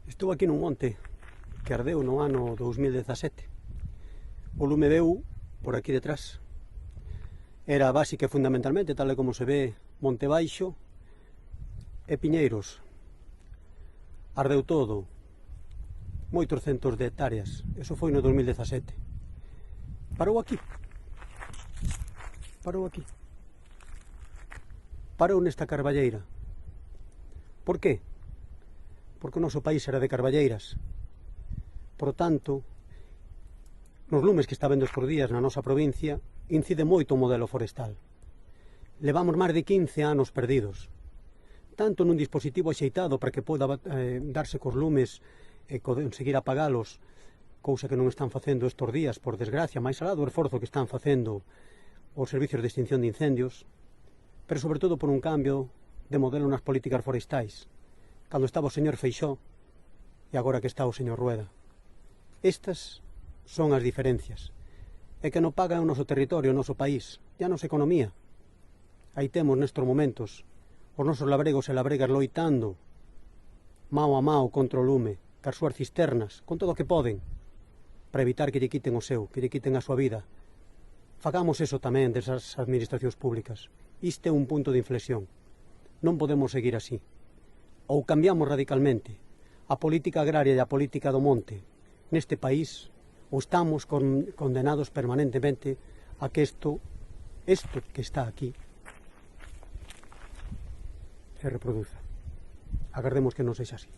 Estou aquí nun monte que ardeu no ano 2017. O lume veu por aquí detrás. Era básica e fundamentalmente, tal e como se ve, monte baixo e piñeiros. Ardeu todo, moitos centos de hectáreas. Eso foi no 2017. Parou aquí. Parou aquí. Parou nesta carballeira. Por qué? Porque o noso país era de carballeiras. Por tanto, nos lumes que está vendo estes días na nosa provincia, incide moito o modelo forestal. Levamos máis de 15 anos perdidos, tanto nun dispositivo axeitado para que poda darse cos lumes e conseguir apagalos, cousa que non están facendo estes días, por desgracia, máis alá do esforzo que están facendo os servicios de extinción de incendios, pero sobre todo por un cambio de modelo nas políticas forestais, cando estaba o señor Feixóo e agora que está o señor Rueda. Estas son as diferencias. E que non paga o noso territorio, o noso país, e a nosa economía. Aí temos nestes momentos os nosos labregos e labregas loitando mao a mao contra o lume, cas súas cisternas, con todo o que poden, para evitar que lle quiten o seu, que lle quiten a súa vida. Fagamos eso tamén desas administracións públicas. Isto é un punto de inflexión. Non podemos seguir así. Ou cambiamos radicalmente a política agraria e a política do monte neste país, ou estamos condenados permanentemente a que isto que está aquí se reproduza. Agardemos que non sexa así.